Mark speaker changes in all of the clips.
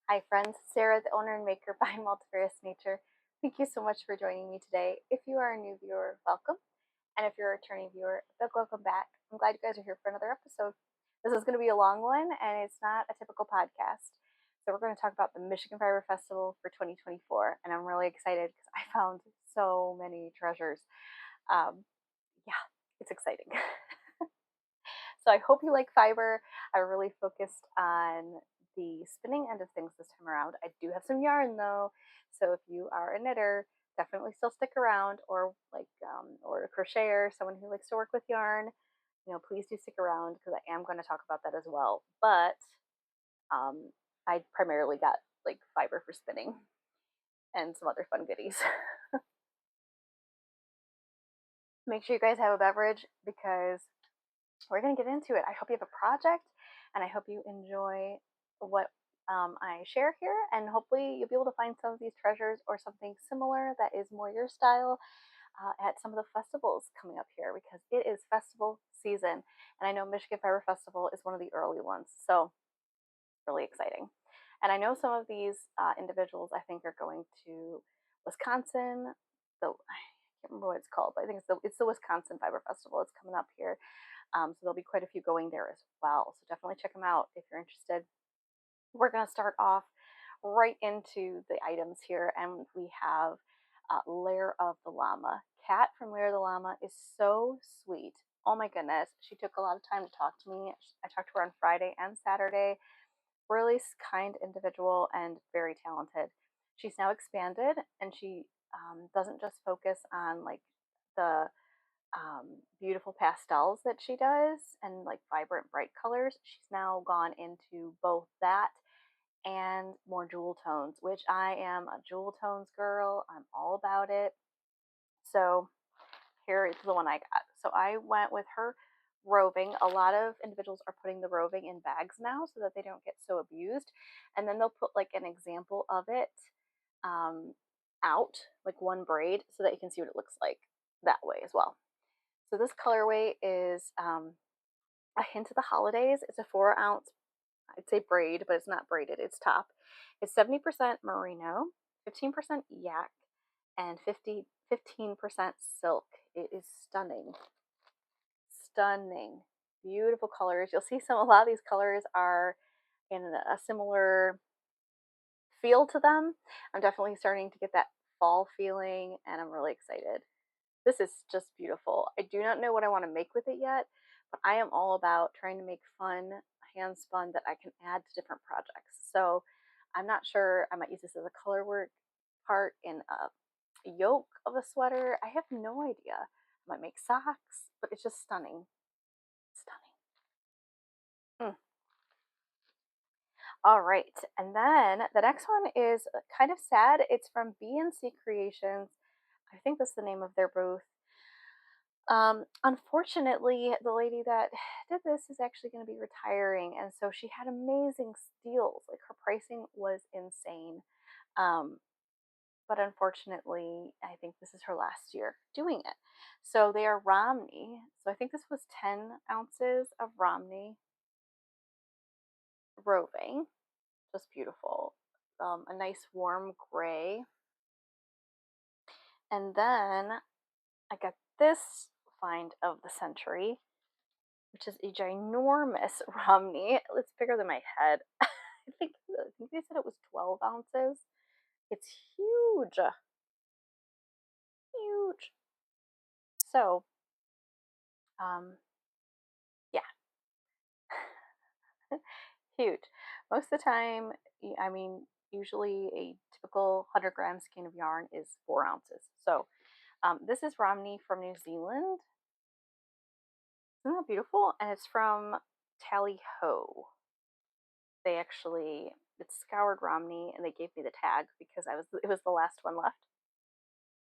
Speaker 1: Hi friends, Sarah, the owner and maker behind Multifarious Nature. Thank you so much for joining me today. If you are a new viewer, welcome. And if you're a returning viewer, big welcome back. I'm glad you guys are here for another episode. This is going to be a long one and it's not a typical podcast. So we're going to talk about the Michigan Fiber Festival for 2024. And I'm really excited because I found so many treasures. Yeah, it's exciting. So I hope you like fiber. I really focused on the spinning end of things this time around. I do have some yarn though, so if you are a knitter, definitely still stick around, or or a crocheter, someone who likes to work with yarn, please do stick around because I am going to talk about that as well. But um, I primarily got like fiber for spinning and some other fun goodies. Make sure you guys have a beverage because we're going to get into it. I hope you have a project and I hope you enjoy what I share here, and hopefully you'll be able to find some of these treasures or something similar that is more your style at some of the festivals coming up here, because it is festival season and I know Michigan Fiber Festival is one of the early ones, so really exciting. And I know some of these individuals I think are going to Wisconsin, so I can't remember what it's called, but I think it's the Wisconsin Fiber Festival. It's coming up here. So there'll be quite a few going there as well. So definitely check them out if you're interested. We're going to start off right into the items here, and we have Lair of the Llama. Kat from Lair of the Llama is so sweet. Oh my goodness. She took a lot of time to talk to me. I talked to her on Friday and Saturday. Really kind individual and very talented. She's now expanded, and she doesn't just focus on like the beautiful pastels that she does and like vibrant bright colors. She's now gone into both that and more jewel tones, which I am a jewel tones girl. I'm all about it. So here is the one I got. So I went with her roving. A lot of individuals are putting the roving in bags now so that they don't get so abused, and then they'll put like an example of it out, like one braid, so that you can see what it looks like that way as well. So this colorway is a hint of the holidays. It's a 4 ounce, I'd say braid, but it's not braided, it's top. It's 70% merino, 15% yak, and 15% silk. It is stunning. Stunning. Beautiful colors. You'll see a lot of these colors are in a similar feel to them. I'm definitely starting to get that fall feeling, and I'm really excited. This is just beautiful. I do not know what I want to make with it yet, but I am all about trying to make fun hand spun that I can add to different projects. So I'm not sure. I might use this as a color work part in a yoke of a sweater. I have no idea. I might make socks, but it's just stunning. Stunning. All right, and then the next one is kind of sad. It's from B&C Creations. I think that's the name of their booth. Unfortunately, the lady that did this is actually going to be retiring, and so she had amazing deals. Like her pricing was insane. Um, but unfortunately, I think this is her last year doing it. So they are Romney. So I think this was 10 ounces of Romney roving. Just beautiful. A nice warm gray. And then I got this find of the century, which is a ginormous Romney. It's bigger than my head. I think they said it was 12 ounces. It's huge. Huge. So, yeah. Huge. Most of the time, I mean, usually a typical 100-gram skein of yarn is 4 ounces. So, this is Romney from New Zealand. Isn't that beautiful? And it's from Tally Ho. They actually, it's scoured Romney, and they gave me the tag because it was the last one left.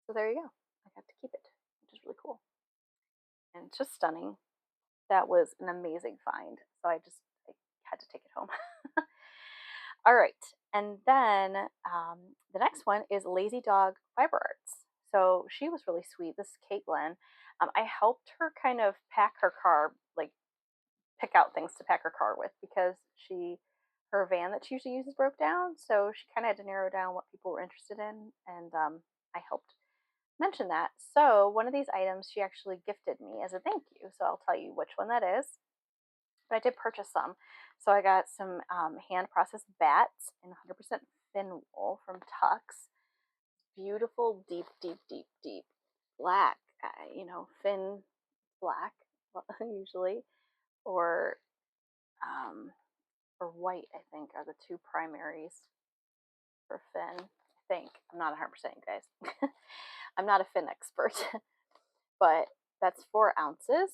Speaker 1: So there you go. I got to keep it, which is really cool. And it's just stunning. That was an amazing find. So I had to take it home. All right. And then the next one is Lazy Dog Fiber Arts. So she was really sweet. This is Caitlin. I helped her kind of pack her car, like pick out things to pack her car with, because her van that she usually uses broke down, so she kind of had to narrow down what people were interested in, and I helped mention that. So one of these items she actually gifted me as a thank you. So I'll tell you which one that is. But I did purchase some. So I got some hand processed bats in 100% fin wool from Tux. Beautiful, deep, deep, deep, deep black, fin black usually, or um, or white. I think are the two primaries for fin. I think I'm not 100%, guys. I'm not a fin expert, but that's 4 ounces.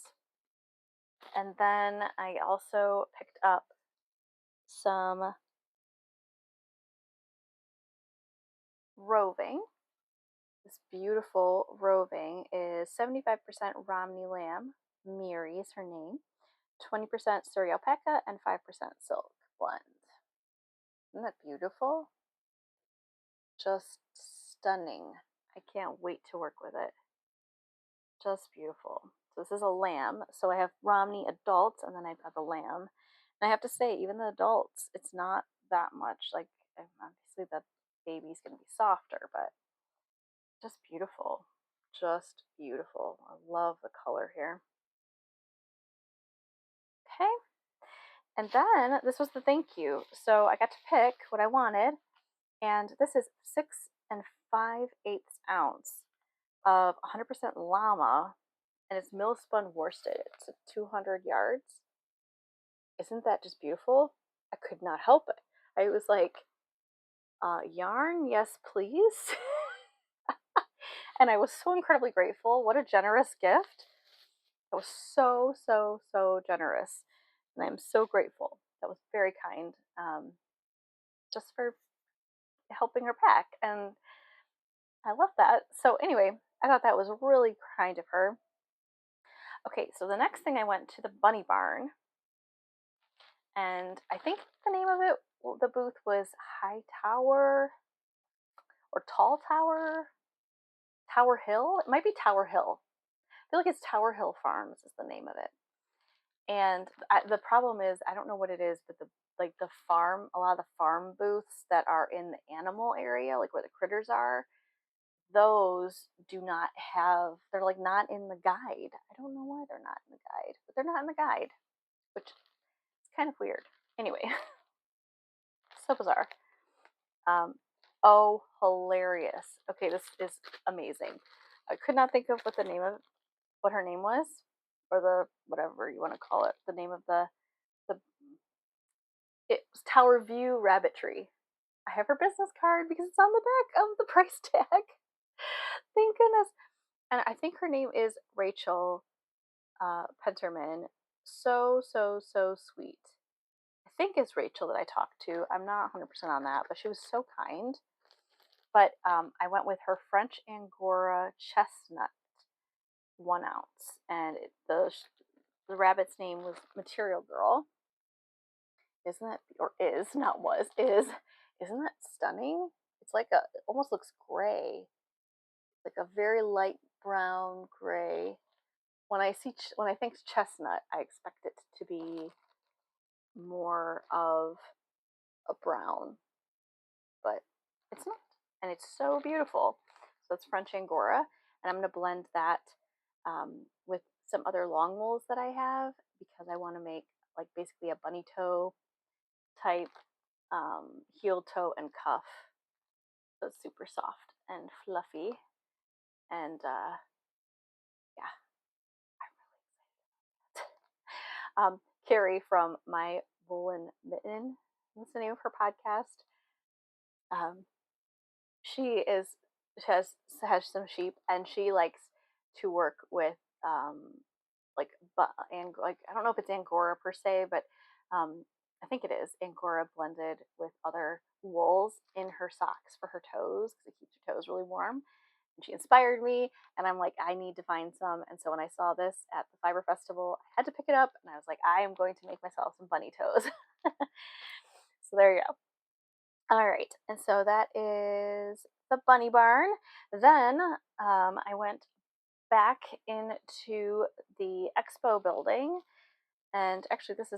Speaker 1: And then I also picked up some roving. This beautiful roving is 75% Romney lamb. Peerie is her name. 20% Surrey alpaca and 5% silk blend. Isn't that beautiful? Just stunning. I can't wait to work with it. Just beautiful. So this is a lamb. So I have Romney adults and then I have a lamb. And I have to say, even the adults, it's not that much. Like, obviously the baby's going to be softer, but just beautiful. Just beautiful. I love the color here. Okay. And then this was the thank you. So I got to pick what I wanted. And this is 6 5/8 ounce of 100% llama. And it's mill spun worsted. It's 200 yards. Isn't that just beautiful? I could not help it. I was like, yarn, yes, please. And I was so incredibly grateful. What a generous gift. That was so, so, so generous. And I'm so grateful. That was very kind, just for helping her pack. And I love that. So, anyway, I thought that was really kind of her. Okay, so the next thing I went to the bunny barn. And I think the name of it, the booth was High Tower or Tall Tower, Tower Hill. It might be Tower Hill. I feel like it's Tower Hill Farms is the name of it. And the problem is, I don't know what it is, but the farm, a lot of the farm booths that are in the animal area, like where the critters are, those do not have, they're like not in the guide. I don't know why they're not in the guide, but they're not in the guide, which is kind of weird. Anyway, so bizarre. Oh, hilarious. Okay, this is amazing. I could not think of what her name was, or the whatever you want to call it. The name of the it was Tower View Rabbitry. I have her business card because it's on the back of the price tag. Thank goodness. And I think her name is Rachel Penterman. So, so, so sweet. I think it's Rachel that I talked to. I'm not 100% on that, but she was so kind. But I went with her French Angora Chestnut, 1 ounce. And the rabbit's name was Material Girl. Isn't that, or is, not was, is, isn't that stunning? It's like it almost looks gray. Like a very light brown gray. When I think chestnut, I expect it to be more of a brown, but it's not. And it's so beautiful. So it's French Angora, and I'm going to blend that with some other long wools that I have because I want to make like basically a bunny toe type heel toe and cuff. So it's super soft and fluffy, and yeah, I'm really excited. Carrie from My Woolen Mitten, what's the name of her podcast? Um, she has some sheep, and she likes to work with like and like I don't know if it's Angora per se, but I think it is Angora blended with other wools in her socks for her toes because it keeps your toes really warm. And she inspired me, and I'm like, I need to find some. And so when I saw this at the Fiber Festival, I had to pick it up, and I was like, I am going to make myself some bunny toes. So there you go. All right, and so that is the bunny barn. Then I went back into the expo building, and actually this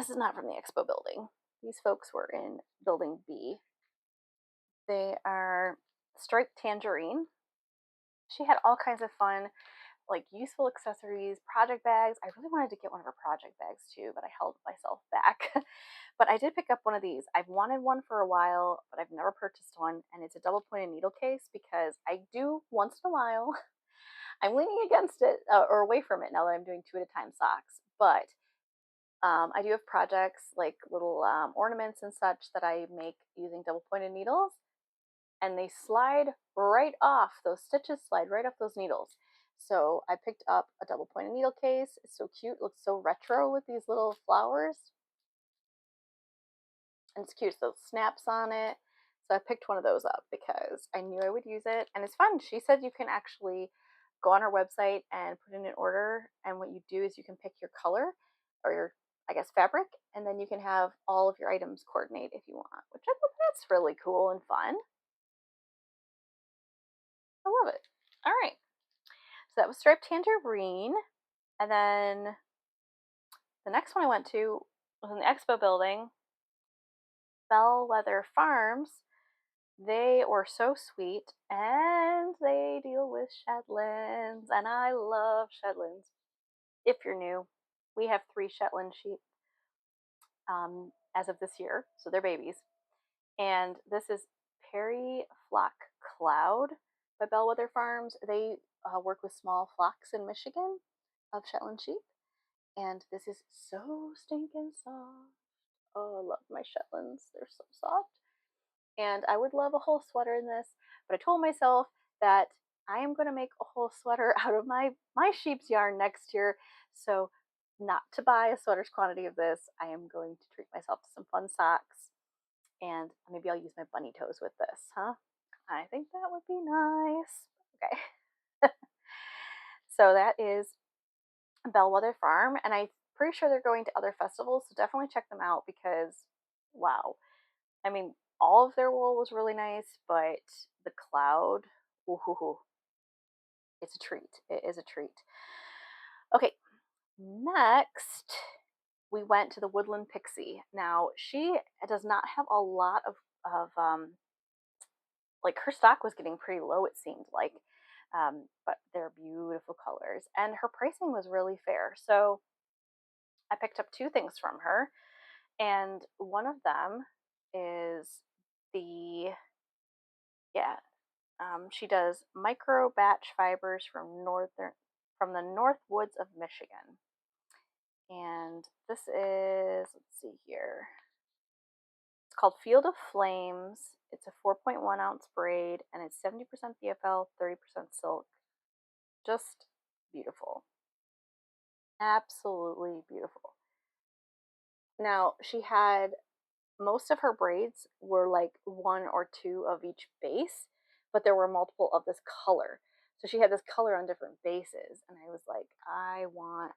Speaker 1: is not from the expo building. These folks were in building B. They are striped tangerine. She had all kinds of fun, like useful accessories, project bags. I really wanted to get one of her project bags too, but I held myself back. But I did pick up one of these. I've wanted one for a while, but I've never purchased one, and it's a double pointed needle case because I do once in a while. I'm leaning against it or away from it now that I'm doing 2 at a time socks, but I do have projects like little ornaments and such that I make using double pointed needles, and they slide right off. Those stitches slide right off those needles. So I picked up a double pointed needle case. It's so cute, it looks so retro with these little flowers. And it's cute, so snaps on it. So I picked one of those up because I knew I would use it, and it's fun. She said you can actually go on her website and put in an order, and what you do is you can pick your color or your, I guess, fabric, and then you can have all of your items coordinate if you want, which I thought that's really cool and fun. I love it. All right, so that was striped tangerine, and then the next one I went to was in the expo building, Bellwether Farms. They were so sweet, and they deal with Shetlands, and I love Shetlands. If you're new, we have 3 Shetland sheep as of this year, so they're babies. And this is Peerie Flock Cloud by Bellwether Farms. They work with small flocks in Michigan of Shetland sheep, and this is so stinking soft. Oh, I love my Shetlands. They're so soft. And I would love a whole sweater in this, but I told myself that I am going to make a whole sweater out of my sheep's yarn next year. So not to buy a sweater's quantity of this, I am going to treat myself to some fun socks, and maybe I'll use my bunny toes with this, huh? I think that would be nice. Okay. So that is Bellwether Farm, and I'm pretty sure they're going to other festivals, so definitely check them out because, wow. I mean, all of their wool was really nice, but the cloud, ooh, it's a treat. It is a treat. Okay, next we went to the Woodland Pixie. Now, she does not have a lot of like her stock was getting pretty low, it seemed like, but they're beautiful colors, and her pricing was really fair. So I picked up 2 things from her, and one of them is the, yeah, she does micro batch fibers from the North Woods of Michigan. And this is, let's see here. It's called Field of Flames. It's a 4.1 ounce braid, and it's 70% BFL, 30% silk. Just beautiful. Absolutely beautiful. Now, she had most of her braids were like 1 or 2 of each base, but there were multiple of this color. So she had this color on different bases, and I was like, I want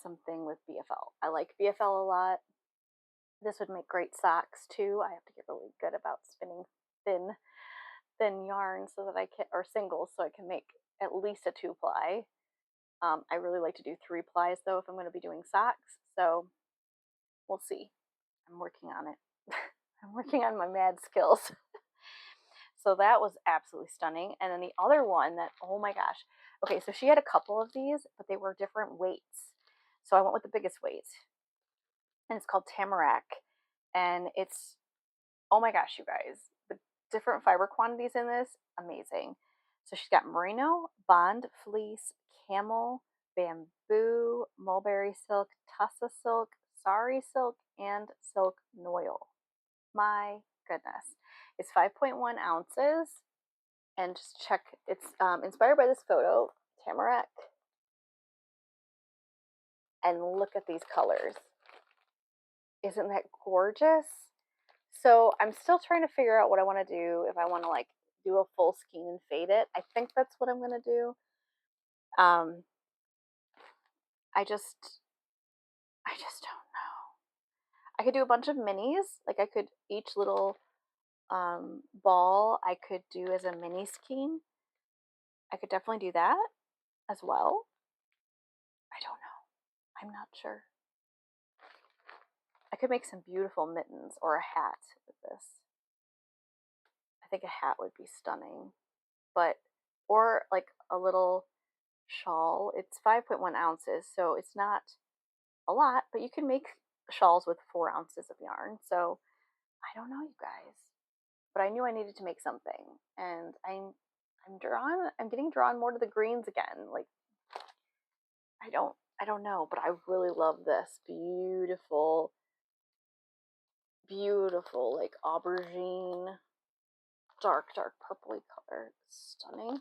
Speaker 1: something with BFL. I like BFL a lot. This would make great socks too. I have to get really good about spinning thin yarn so that I can, or singles, so I can make at least a 2-ply. I really like to do 3 plies though if I'm going to be doing socks. So we'll see. I'm working on it. I'm working on my mad skills. So that was absolutely stunning. And then the other one that, oh my gosh. Okay, so she had a couple of these, but they were different weights. So I went with the biggest weight. And it's called Tamarack. And it's, oh my gosh, you guys. The different fiber quantities in this, amazing. So she's got merino, bond, fleece, camel, bamboo, mulberry silk, tussa silk, sari silk, and silk noil. My goodness. It's 5.1 ounces. And just check, it's inspired by this photo, Tamarack. And look at these colors. Isn't that gorgeous? So I'm still trying to figure out what I want to do, if I want to like do a full skein and fade it. I think that's what I'm going to do. I just don't know. I could do a bunch of minis. Like I could, each little ball I could do as a mini skein. I could definitely do that as well. I don't know. I'm not sure. I could make some beautiful mittens or a hat with this. I think a hat would be stunning, but or like a little shawl. It's 5.1 ounces, so it's not a lot, but you can make shawls with 4 ounces of yarn. So I don't know, you guys, but I knew I needed to make something, and I'm getting drawn more to the greens again. Like I don't know, but I really love this beautiful, beautiful like aubergine, dark purpley color, stunning.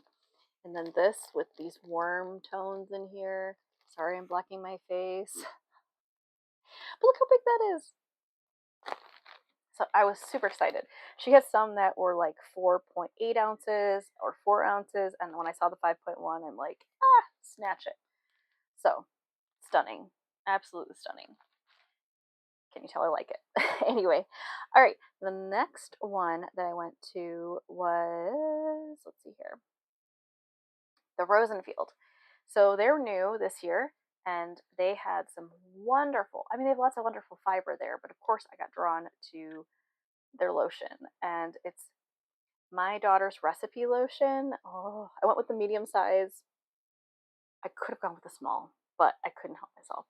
Speaker 1: And then this with these warm tones in here. Sorry, I'm blocking my face. But look how big that is. So I was super excited. She had some that were like 4.8 ounces or 4 ounces. And when I saw the 5.1, I'm like, snatch it. So stunning. Absolutely stunning. Can you tell I like it? Anyway, all right. The next one that I went to was, let's see here, the Rosenfield. So they're new this year, and they had some wonderful, I mean, they have lots of wonderful fiber there, but of course I got drawn to their lotion, and it's my daughter's recipe lotion. Oh, I went with the medium size. I could have gone with the small, but I couldn't help myself.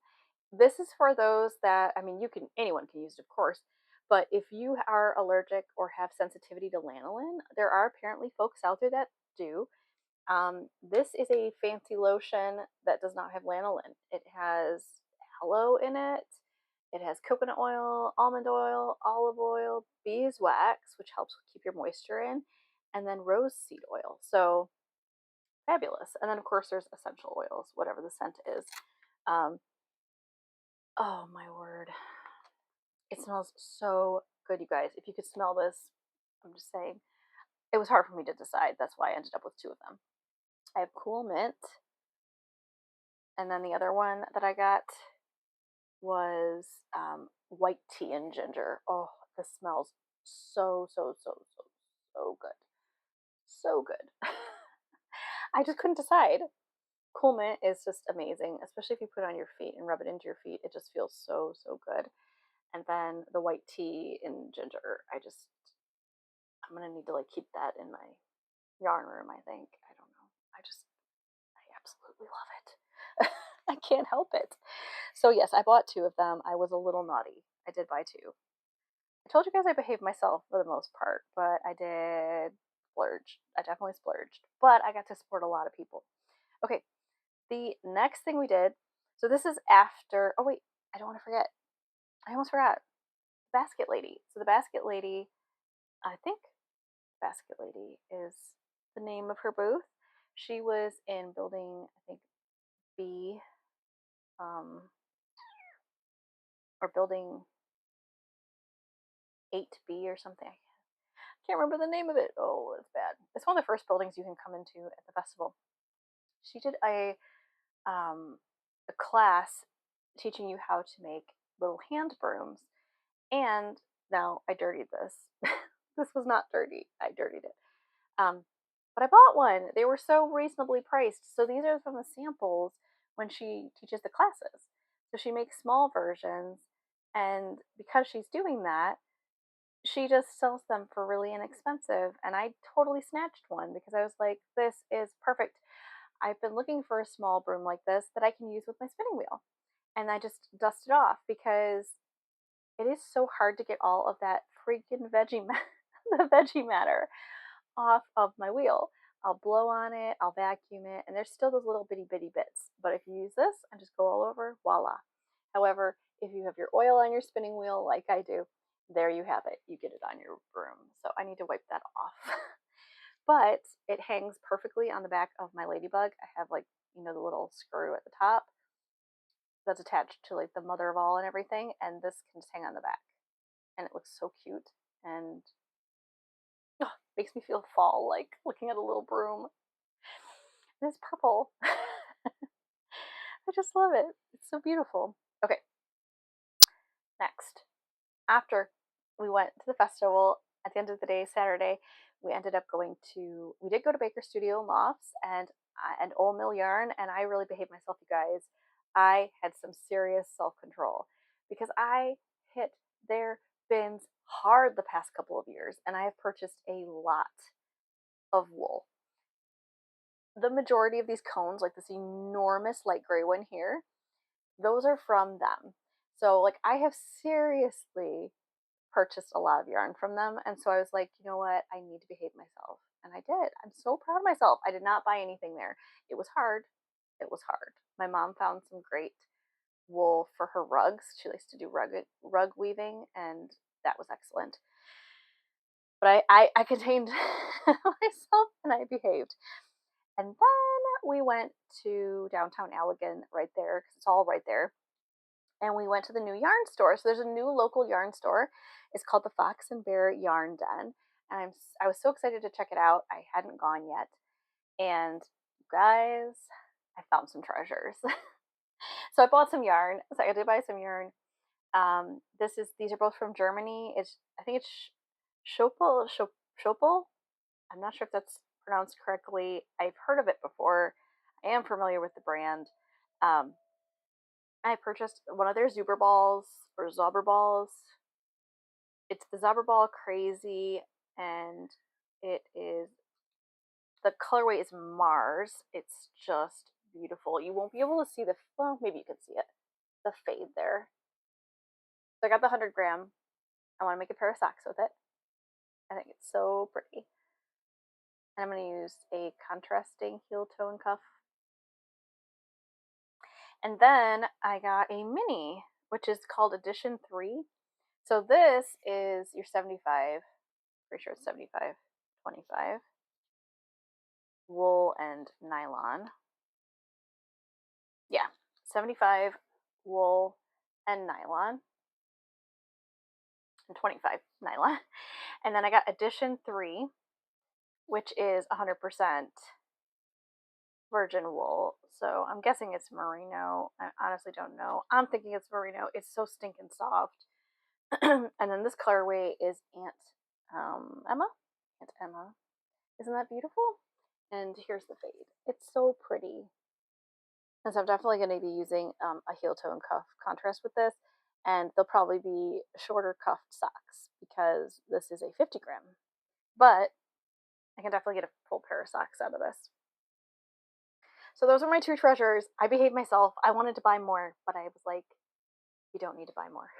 Speaker 1: This is for those that, I mean, anyone can use it, of course, but if you are allergic or have sensitivity to lanolin, there are apparently folks out there that do. This is a fancy lotion that does not have lanolin. It has aloe in it. It has coconut oil, almond oil, olive oil, beeswax, which helps keep your moisture in, and then rose seed oil. So fabulous. And then, of course, there's essential oils, whatever the scent is. Oh, my word. It smells so good, you guys. If you could smell this, I'm just saying. It was hard for me to decide. That's why I ended up with 2 of them. I have Cool Mint. And then the other one that I got was white tea and ginger. Oh, this smells so, so, so, so, so good. So good. I just couldn't decide. Cool Mint is just amazing, especially if you put it on your feet and rub it into your feet. It just feels so, so good. And then the white tea and ginger, I'm going to need to like keep that in my yarn room, I think. I don't know. I absolutely love it. I can't help it. So yes, I bought 2 of them. I was a little naughty. I did buy 2. I told you guys I behaved myself for the most part, but I did splurge. I definitely splurged, but I got to support a lot of people. Okay, the next thing we did, so this is after, oh wait, I don't want to forget. I almost forgot. Basket Lady. So the Basket Lady, I think Basket Lady is the name of her booth. She was in building, I think, B, or building 8B or something. I can't remember the name of it. Oh, it's bad. It's one of the first buildings you can come into at the festival. She did a class teaching you how to make little hand brooms. And now I dirtied this. This was not dirty. I dirtied it. But I bought one. They were so reasonably priced. So these are from the samples when she teaches the classes. So she makes small versions, and because she's doing that, she just sells them for really inexpensive. And I totally snatched one because I was like, this is perfect. I've been looking for a small broom like this that I can use with my spinning wheel. And I just dusted off because it is so hard to get all of that freaking the veggie matter off of my wheel. I'll blow on it, I'll vacuum it, and there's still those little bitty bits. But if you use this and just go all over, voila. However, if you have your oil on your spinning wheel like I do, there you have it. You get it on your broom. So I need to wipe that off. But it hangs perfectly on the back of my ladybug. I have like, the little screw at the top that's attached to like the mother of all and everything, and this can just hang on the back. And it looks so cute and makes me feel fall, like looking at a little broom. And it's purple. I just love it. It's so beautiful. Okay. Next, after we went to the festival at the end of the day, Saturday, we did go to Baker Studio Lofts and Old Mill Yarn, and I really behaved myself, you guys. I had some serious self-control because I hit their bins hard the past couple of years, and I have purchased a lot of wool. The majority of these cones, like this enormous light gray one here, those are from them. So like I have seriously purchased a lot of yarn from them, and so I was like, you know what, I need to behave myself, and I did. I'm so proud of myself. I did not buy anything there. It was hard. It was hard. My mom found some great wool for her rugs. She likes to do rug weaving, and that was excellent. But I contained myself and I behaved. And then we went to downtown Allegan right there, because it's all right there. And we went to the new yarn store. So there's a new local yarn store. It's called the Fox and Bear Yarn Den. And I was so excited to check it out. I hadn't gone yet. And guys, I found some treasures. So I bought some yarn. So I did buy some yarn. These are both from Germany. I think it's Shoppel. I'm not sure if that's pronounced correctly. I've heard of it before. I am familiar with the brand. Um, I purchased one of their Zauberballs or Zauberballs. It's the Zauberball Crazy, and the colorway is Mars. It's just beautiful. You won't be able to see well, maybe you can see it, the fade there. So I got the 100 gram. I want to make a pair of socks with it. I think it's so pretty. And I'm going to use a contrasting heel tone cuff. And then I got a mini, which is called Edition 3. So this is your 75, pretty sure it's 75, 25, wool and nylon. Yeah, 75 wool and nylon, and 25 nylon. And then I got Edition 3, which is 100% virgin wool. So I'm guessing it's merino. I honestly don't know. I'm thinking it's merino. It's so stinking soft. And then this colorway is Emma. Aunt Emma. Isn't that beautiful? And here's the fade. It's so pretty. And so I'm definitely going to be using a heel toe cuff contrast with this. And they'll probably be shorter cuffed socks because this is a 50 gram. But I can definitely get a full pair of socks out of this. So those are my two treasures. I behaved myself. I wanted to buy more, but I was like, you don't need to buy more.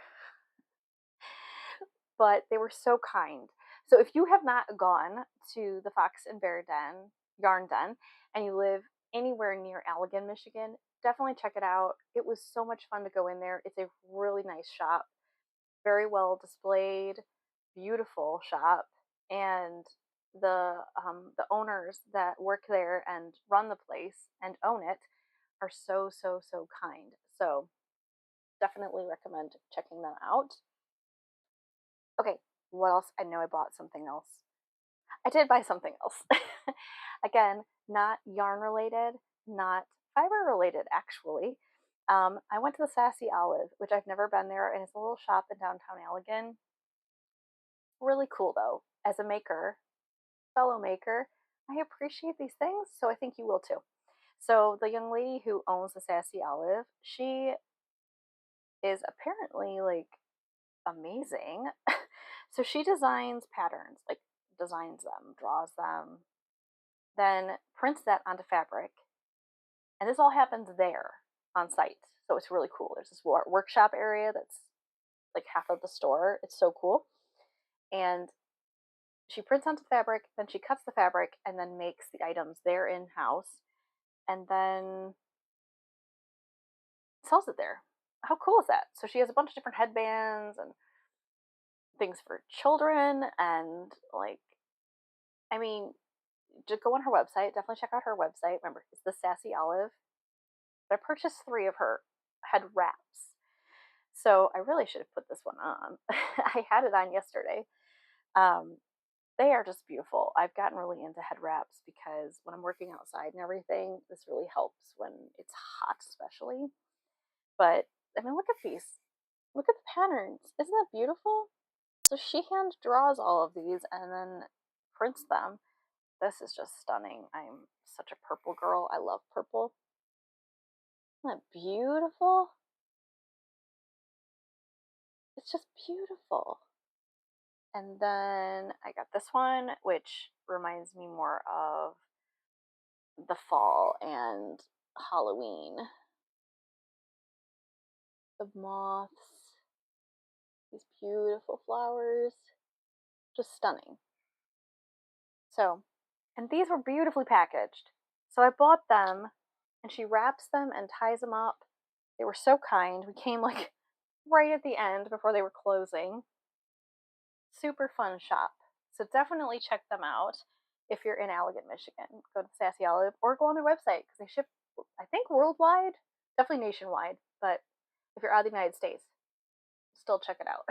Speaker 1: But they were so kind. So if you have not gone to the Fox and Bear Den, Yarn Den, and you live anywhere near Allegan, Michigan, definitely check it out. It was so much fun to go in there. It's a really nice shop, very well displayed, beautiful shop, and the owners that work there and run the place and own it are so kind. So definitely recommend checking them out. Okay, what else? I know I bought something else. I did buy something else. Again, not yarn related, not fiber related, actually. I went to the Sassy Olive, which I've never been there, and it's a little shop in downtown Allegan. Really cool, though. As a maker, fellow maker, I appreciate these things, so I think you will too. So the young lady who owns the Sassy Olive, she is apparently like amazing. So she designs patterns, like designs them, draws them, then prints that onto fabric. And this all happens there on site. So it's really cool. There's this workshop area that's like half of the store. It's so cool. And she prints onto fabric, then she cuts the fabric and then makes the items there in house and then sells it there. How cool is that? So she has a bunch of different headbands and things for children, and like, I mean, just go on her website. Definitely check out her website. Remember, it's the Sassy Olive. But I purchased 3 of her head wraps. So I really should have put this one on. I had it on yesterday. They are just beautiful. I've gotten really into head wraps because when I'm working outside and everything, this really helps when it's hot, especially. But I mean, look at these. Look at the patterns. Isn't that beautiful? So she hand draws all of these and then prints them. This is just stunning. I'm such a purple girl. I love purple. Isn't that beautiful? it's just beautiful. And then I got this one, which reminds me more of the fall and Halloween. The moths, these beautiful flowers, just stunning. So, and these were beautifully packaged. So I bought them, and she wraps them and ties them up. They were so kind. We came like right at the end before they were closing. Super fun shop. So definitely check them out if you're in Allegan, Michigan. Go to Sassy Olive or go on their website because they ship, I think, worldwide, definitely nationwide. But if you're out of the United States, still check it out.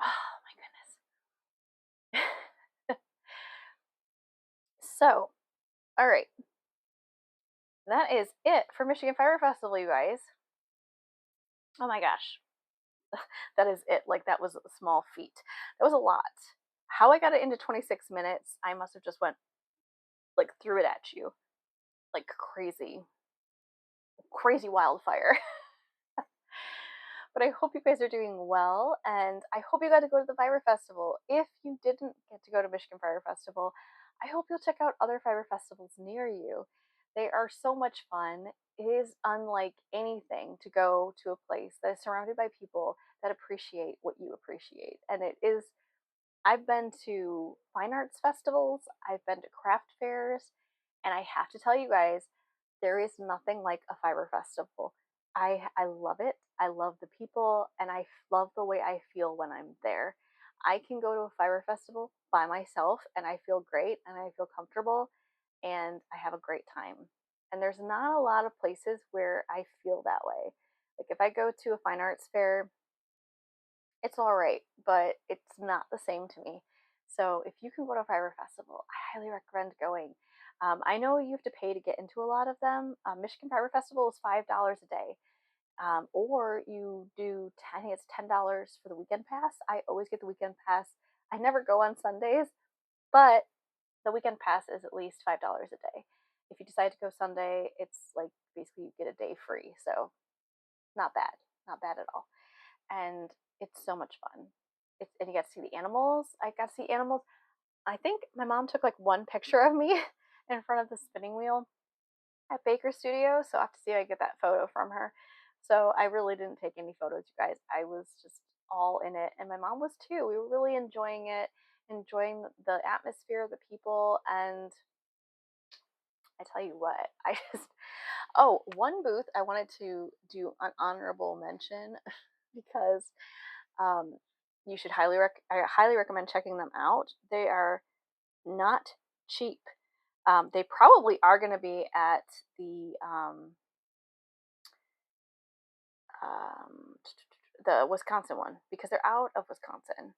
Speaker 1: Oh my goodness. So, all right. That is it for Michigan Fire Festival, you guys. Oh my gosh. That is it. Like, that was a small feat. That was a lot. How I got it into 26 minutes, I must have just went, like, threw it at you. Like crazy. Crazy wildfire. But I hope you guys are doing well, and I hope you got to go to the Fire Festival. If you didn't get to go to Michigan Fire Festival, I hope you'll check out other fire festivals near you. They are so much fun. It is unlike anything to go to a place that is surrounded by people that appreciate what you appreciate. And it is, I've been to fine arts festivals, I've been to craft fairs, and I have to tell you guys, there is nothing like a fire festival. I love it. I love the people, and I love the way I feel when I'm there. I can go to a fire festival by myself and I feel great and I feel comfortable and I have a great time. And there's not a lot of places where I feel that way. Like if I go to a fine arts fair, it's all right, but it's not the same to me. So if you can go to a fire festival, I highly recommend going. I know you have to pay to get into a lot of them. Michigan Fire Festival is $5 a day, or you do I think it's $10 for the weekend pass. I always get the weekend pass. I never go on Sundays, but the weekend pass is at least $5 a day. If you decide to go Sunday, it's like basically you get a day free. So not bad, not bad at all, and it's so much fun. And you get to see the animals. I got to see animals. I think my mom took like one picture of me in front of the spinning wheel at Baker Studio, so I have to see if I get that photo from her. So I really didn't take any photos, you guys. I was just all in it, and my mom was too. We were really enjoying it, enjoying the atmosphere, the people, and I tell you what, I just oh, one booth I wanted to do an honorable mention because um, you should I highly recommend checking them out. They are not cheap. They probably are going to be at um, the Wisconsin one because they're out of Wisconsin,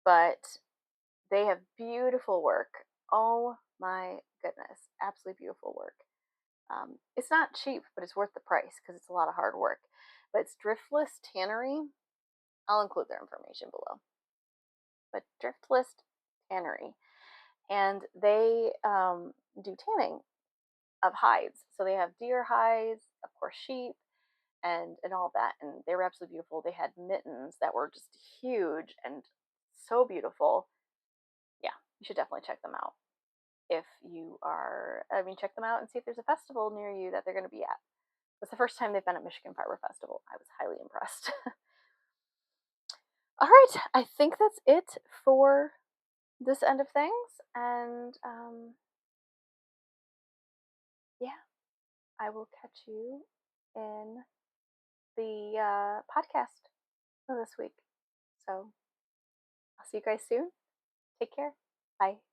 Speaker 1: but they have beautiful work. Oh my goodness, absolutely beautiful work. It's not cheap, but it's worth the price because it's a lot of hard work. But it's Driftless Tannery. I'll include their information below. But Driftless Tannery, and they do tanning of hides. So they have deer hides, of course, sheep, and all of that. And they were absolutely beautiful. They had mittens that were just huge and so beautiful. Yeah, you should definitely check them out. If you are, I mean, check them out and see if there's a festival near you that they're going to be at. It's the first time they've been at Michigan Fire Festival. I was highly impressed. All right, I think that's it for this end of things. And yeah, I will catch you in the podcast this week. So I'll see you guys soon. Take care. Bye.